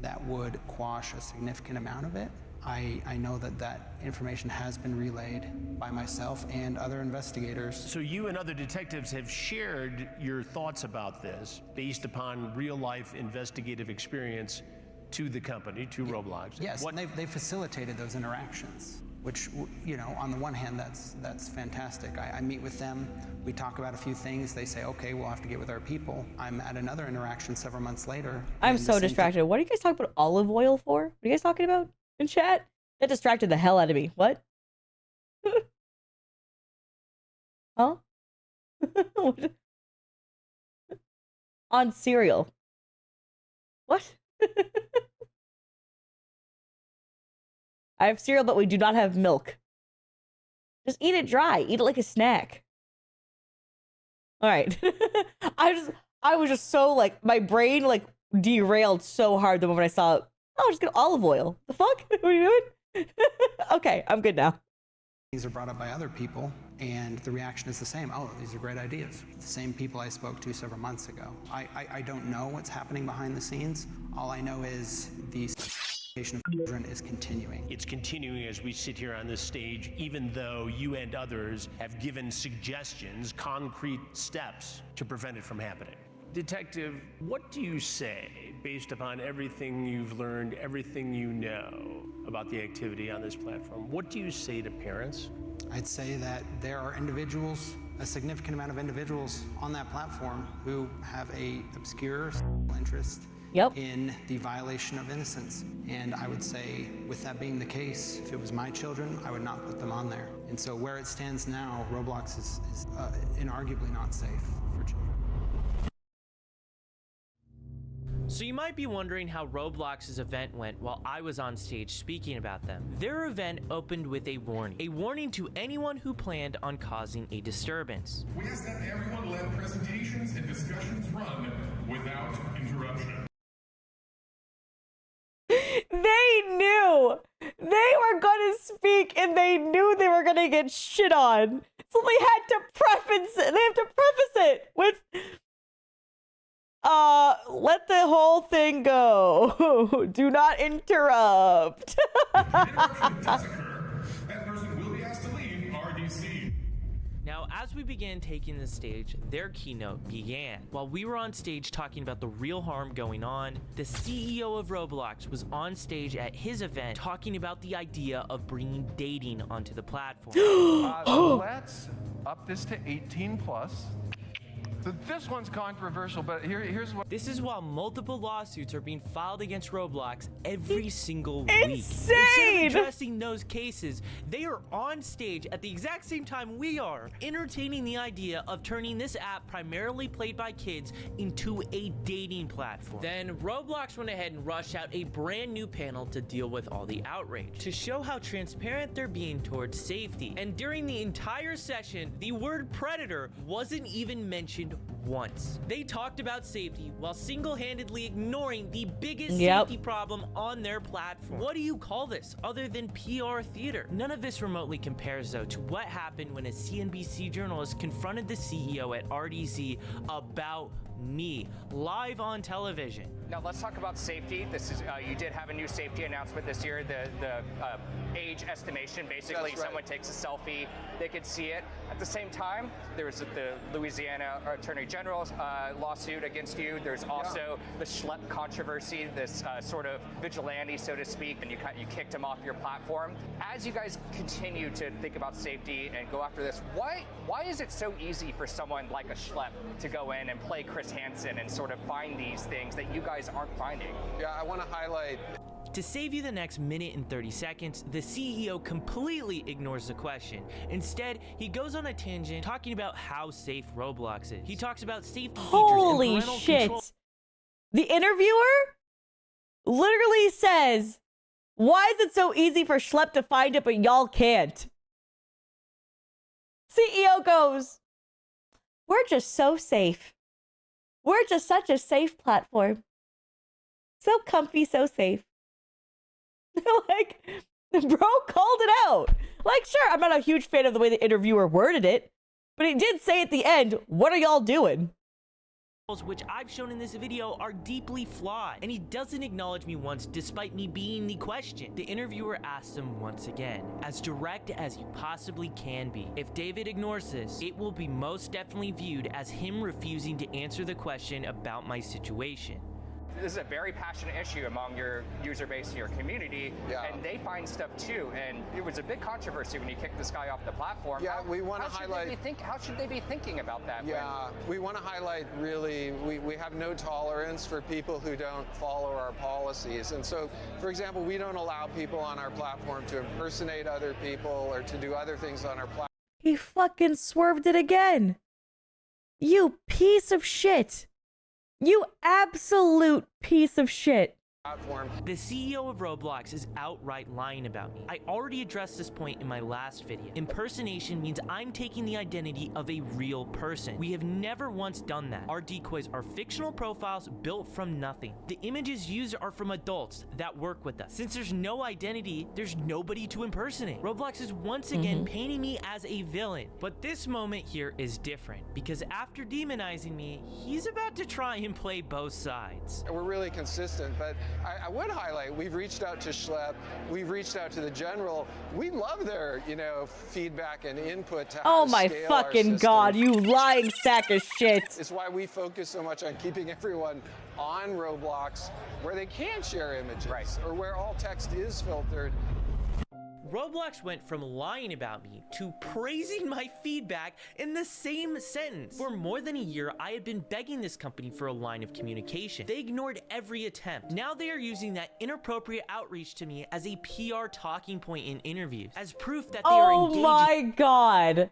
that would quash a significant amount of it. I know that information has been relayed by myself and other investigators. So you and other detectives have shared your thoughts about this based upon real-life investigative experience to the company, to Roblox. Yes, and they facilitated those interactions, which, you know, on the one hand, that's fantastic. I meet with them, we talk about a few things, they say, okay, we'll have to get with our people. I'm at another interaction several months later. I'm so distracted. What are you guys talking about olive oil for? What are you guys talking about in chat? That distracted the hell out of me. What? Huh? On cereal. What? I have cereal, but we do not have milk. Just eat it dry. Eat it like a snack. All right. I was just so, like, my brain, like, derailed so hard the moment I saw it. Oh, just get olive oil. The fuck? What are you doing? Okay, I'm good now. These are brought up by other people, and the reaction is the same. Oh, these are great ideas. The same people I spoke to several months ago. I don't know what's happening behind the scenes. All I know is these... of children is continuing. It's continuing as we sit here on this stage, even though you and others have given suggestions, concrete steps to prevent it from happening. Detective, what do you say based upon everything you've learned, everything you know about the activity on this platform? What do you say to parents? I'd say that there are individuals, a significant amount of individuals on that platform who have a obscure interest in the violation of innocence. And I would say, with that being the case, if it was my children, I would not put them on there. And so where it stands now, Roblox is inarguably not safe for children. So you might be wondering how Roblox's event went while I was on stage speaking about them. Their event opened with a warning to anyone who planned on causing a disturbance. We ask that everyone let presentations and discussions run without interruption. They knew they were gonna speak and they knew they were gonna get shit on. So they had to preface it. They have to preface it with let the whole thing go. Do not interrupt. If an interruption does occur, that person will be asked to leave RDC. Now, as we began taking the stage, their keynote began. While we were on stage talking about the real harm going on, the CEO of Roblox was on stage at his event talking about the idea of bringing dating onto the platform. Let's up this to 18 plus. So this one's controversial, but here's what. This is while multiple lawsuits are being filed against Roblox every single week. Insane! Instead of addressing those cases, they are on stage at the exact same time we are, entertaining the idea of turning this app primarily played by kids into a dating platform. Then Roblox went ahead and rushed out a brand new panel to deal with all the outrage, to show how transparent they're being towards safety. And during the entire session, the word predator wasn't even mentioned once. They talked about safety while single-handedly ignoring the biggest safety problem on their platform. What do you call this other than PR theater? None of this remotely compares though to what happened when a CNBC journalist confronted the CEO at RDC about me live on television. Now let's talk about safety. This is you did have a new safety announcement this year. The age estimation, basically, someone takes a selfie, they could see it. At the same time, there was the Louisiana Attorney General's lawsuit against you. There's also the Schlep controversy, this sort of vigilante, so to speak, and you kicked him off your platform. As you guys continue to think about safety and go after this, why is it so easy for someone like a Schlep to go in and play Chris Hansen and sort of find these things that you guys aren't finding? Yeah, I want to highlight. To save you the next minute and 30 seconds, the CEO completely ignores the question. Instead, he goes on a tangent talking about how safe Roblox is. He talks about safety features and parental control. The interviewer literally says, why is it so easy for Schlep to find it, but y'all can't? CEO goes, we're just so safe. We're just such a safe platform. So comfy, so safe. Like, bro called it out. Like, sure, I'm not a huge fan of the way the interviewer worded it, but he did say at the end, what are y'all doing? Which I've shown in this video are deeply flawed, and he doesn't acknowledge me once despite me being the question. The interviewer asks him once again, as direct as you possibly can be. If David ignores this, it will be most definitely viewed as him refusing to answer the question about my situation. This is a very passionate issue among your user base and your community, and they find stuff too. And it was a big controversy when you kicked this guy off the platform. Yeah, we want to highlight. How should they be thinking about that? Yeah, we want to highlight really, we have no tolerance for people who don't follow our policies. And so, for example, we don't allow people on our platform to impersonate other people or to do other things on our platform. He fucking swerved it again. You piece of shit. You absolute piece of shit. The CEO of Roblox is outright lying about me. I already addressed this point in my last video. Impersonation means I'm taking the identity of a real person. We have never once done that. Our decoys are fictional profiles built from nothing. The images used are from adults that work with us. Since there's no identity, there's nobody to impersonate. Roblox is once again painting me as a villain. But this moment here is different, because after demonizing me, he's about to try and play both sides. We're really consistent, but I would highlight, we've reached out to Schlep, we've reached out to the general. We love their, feedback and input to how Oh to my scale our fucking system. god, you lying sack of shit. It's why we focus so much on keeping everyone on Roblox where they can share images or where all text is filtered. Roblox went from lying about me to praising my feedback in the same sentence. For more than a year, I had been begging this company for a line of communication. They ignored every attempt. Now they are using that inappropriate outreach to me as a PR talking point in interviews, as proof that they are engaging. Oh my god.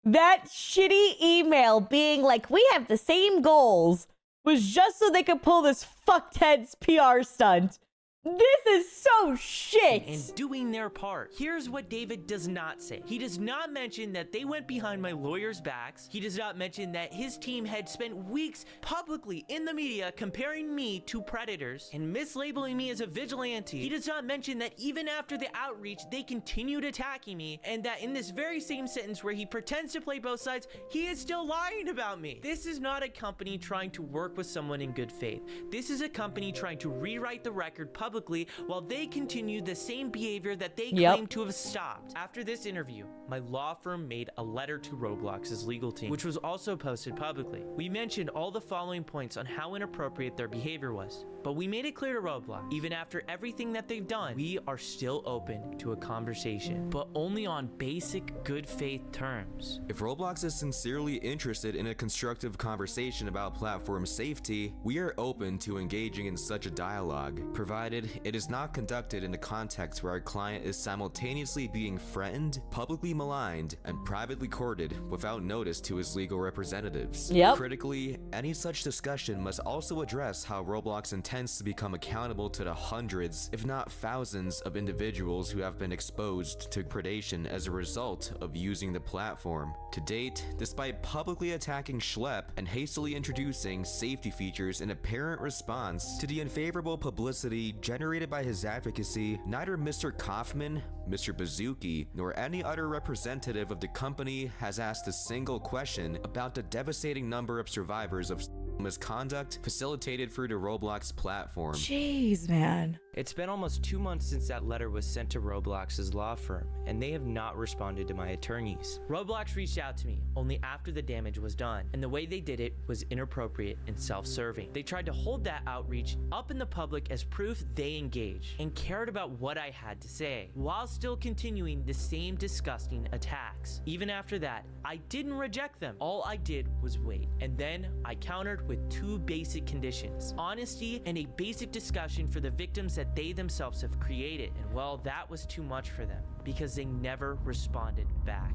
That shitty email being like, we have the same goals, was just so they could pull this fuckhead's PR stunt. This is so shit. And doing their part. Here's what David does not say. He does not mention that they went behind my lawyers' backs. He does not mention that his team had spent weeks publicly in the media comparing me to predators and mislabeling me as a vigilante. He does not mention that even after the outreach, they continued attacking me, and that in this very same sentence where he pretends to play both sides, he is still lying about me. This is not a company trying to work with someone in good faith. This is a company trying to rewrite the record publicly while they continue the same behavior that they claim to have stopped. After this interview, my law firm made a letter to Roblox's legal team, which was also posted publicly. We mentioned all the following points on how inappropriate their behavior was, but we made it clear to Roblox, even after everything that they've done, we are still open to a conversation, but only on basic good faith terms. If Roblox is sincerely interested in a constructive conversation about platform safety, we are open to engaging in such a dialogue, provided it is not conducted in a context where our client is simultaneously being threatened, publicly maligned, and privately courted without notice to his legal representatives. Critically, any such discussion must also address how Roblox intends to become accountable to the hundreds, if not thousands, of individuals who have been exposed to predation as a result of using the platform. To date, despite publicly attacking Schlep and hastily introducing safety features in apparent response to the unfavorable publicity generated by his advocacy, neither Mr. Kaufman, Mr. Bazooki, nor any other representative of the company has asked a single question about the devastating number of survivors of misconduct facilitated through the Roblox platform. Jeez, man. It's been almost 2 months since that letter was sent to Roblox's law firm, and they have not responded to my attorneys. Roblox reached out to me only after the damage was done, and the way they did it was inappropriate and self-serving. They tried to hold that outreach up in the public as proof they engaged and cared about what I had to say, while still continuing the same disgusting attacks. Even after that, I didn't reject them. All I did was wait, and then I countered with 2 basic conditions: honesty and a basic discussion for the victims that they themselves have created. And well, that was too much for them because they never responded back.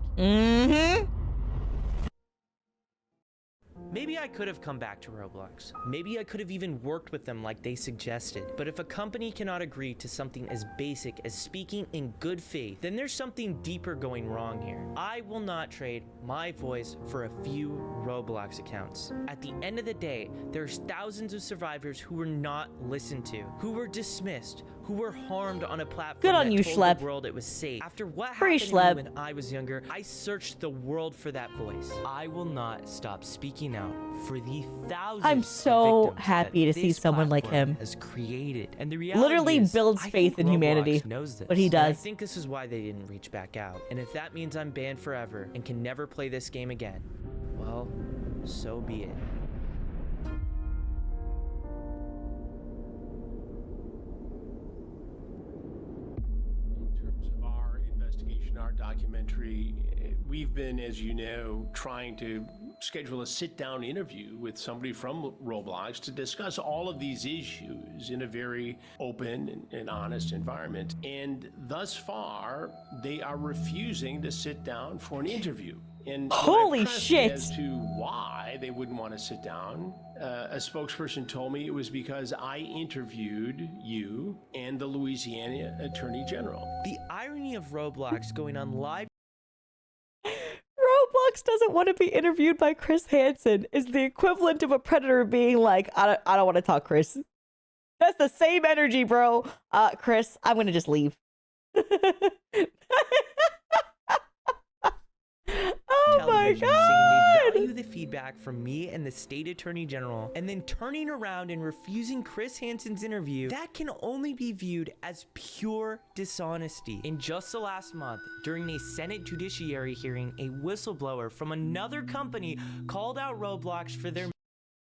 Maybe I could have come back to Roblox. Maybe I could have even worked with them like they suggested. But if a company cannot agree to something as basic as speaking in good faith, then there's something deeper going wrong here. I will not trade my voice for a few Roblox accounts. At the end of the day, there's thousands of survivors who were not listened to, who were dismissed, who were harmed on a platform Good on that you, told Schlep. the world it was safe. After what Free happened to me Schlep. when I was younger, I searched the world for that voice. I will not stop speaking out for the thousands I'm of so victims happy that to see this someone like platform him. has created. And the reality Literally is, builds I faith think in Roblox humanity. knows this. But he And I does. think this is why they didn't reach back out. And if that means I'm banned forever and can never play this game again, well, so be it. Of our investigation, our documentary, we've been, as you know, trying to schedule a sit-down interview with somebody from Roblox to discuss all of these issues in a very open and honest environment. And thus far, they are refusing to sit down for an interview. And when I Holy pressed shit. as to why they wouldn't want to sit down, a spokesperson told me it was because I interviewed you and the Louisiana Attorney General. The irony of Roblox going on live Roblox doesn't want to be interviewed by Chris Hansen is the equivalent of a predator being like, I don't want to talk, Chris. That's the same energy, bro. Chris, I'm going to just leave. Oh my television God. saying they value the feedback from me and the state attorney general, and then turning around and refusing Chris Hansen's interview. That can only be viewed as pure dishonesty. In just the last month, during a Senate Judiciary hearing, a whistleblower from another company called out Roblox for their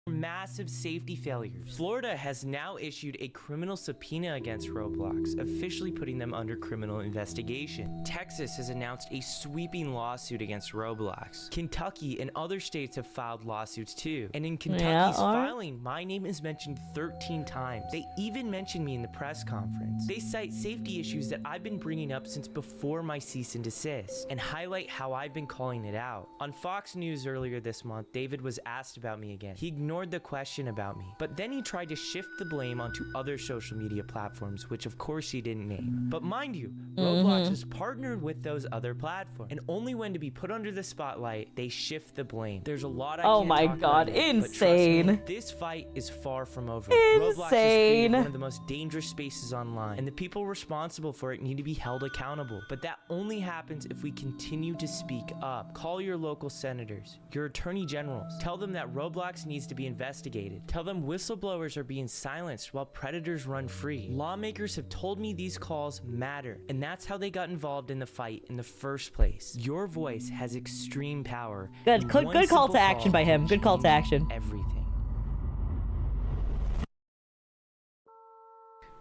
massive safety failures. Florida has now issued a criminal subpoena against Roblox, officially putting them under criminal investigation. Texas has announced a sweeping lawsuit against Roblox. Kentucky and other states have filed lawsuits too. And in Kentucky's filing, my name is mentioned 13 times. They even mentioned me in the press conference. They cite safety issues that I've been bringing up since before my cease and desist, and highlight how I've been calling it out. On Fox News earlier this month, David was asked about me again. He ignored the question about me, but then he tried to shift the blame onto other social media platforms, which of course he didn't name. But mind you, Roblox is partnered with those other platforms, and only when to be put under the spotlight, they shift the blame. There's a lot I can't talk about yet, but trust me, this fight is far from over. Roblox has created one of the most dangerous spaces online, and the people responsible for it need to be held accountable. But that only happens if we continue to speak up. Call your local senators, your attorney generals. Tell them that Roblox needs to be investigated. Tell them whistleblowers are being silenced while predators run free. Lawmakers have told me these calls matter, and that's how they got involved in the fight in the first place. Your voice has extreme power. Good call to action by him. Good call to action. Everything.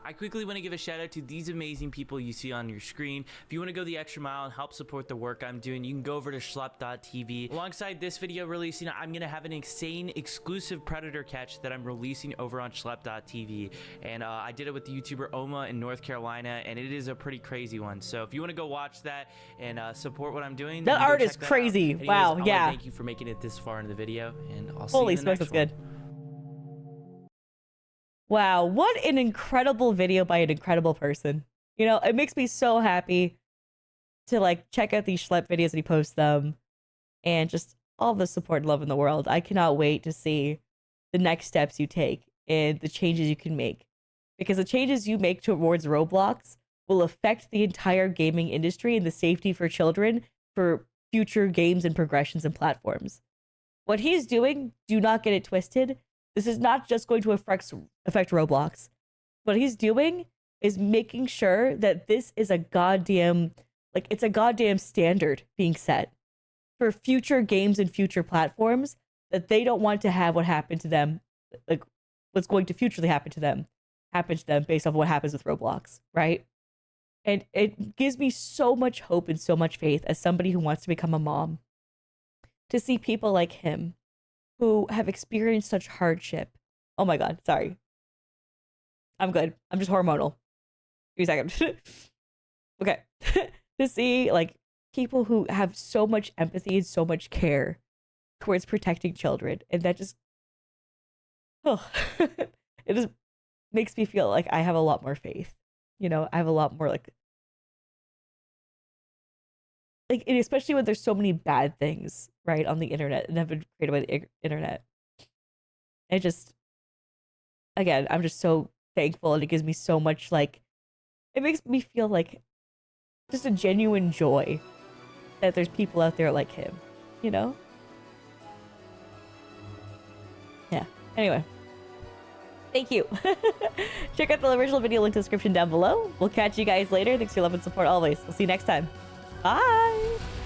I quickly want to give a shout out to these amazing people you see on your screen. If you want to go the extra mile and help support the work I'm doing, you can go over to Schlep.tv. Alongside this video releasing, I'm going to have an insane exclusive predator catch that I'm releasing over on Schlep.tv. And I did it with the YouTuber Oma in North Carolina, and it is a pretty crazy one. So if you want to go watch that and support what I'm doing, that art is crazy. Anyways, wow, yeah. Thank you for making it this far in the video, and I'll see Holy you in the smokes, next that's one. good. Wow, what an incredible video by an incredible person. You know, it makes me so happy to like check out these Schlep videos and he posts them, and just all the support and love in the world. I cannot wait to see the next steps you take and the changes you can make, because the changes you make towards Roblox will affect the entire gaming industry and the safety for children for future games and progressions and platforms. What he's doing, do not get it twisted. This is not just going to affect Roblox. What he's doing is making sure that this is a goddamn, like, it's a goddamn standard being set for future games and future platforms, that they don't want to have what happened to them, like what's going to futurely happen to them based off what happens with Roblox, right? And it gives me so much hope and so much faith as somebody who wants to become a mom, to see people like him who have experienced such hardship. Oh my God, sorry. I'm good. I'm just hormonal. Give me a second. Okay. To see like people who have so much empathy and so much care towards protecting children, and that just, oh, it just makes me feel like I have a lot more faith. You know, I have a lot more like, and especially when there's so many bad things, right, on the internet and have been created by the internet. It just, again, I'm just so thankful, and it gives me so much, like, it makes me feel like just a genuine joy that there's people out there like him, you know? Yeah. Anyway. Thank you. Check out the original video link in the description down below. We'll catch you guys later. Thanks for your love and support always. We'll see you next time. Bye!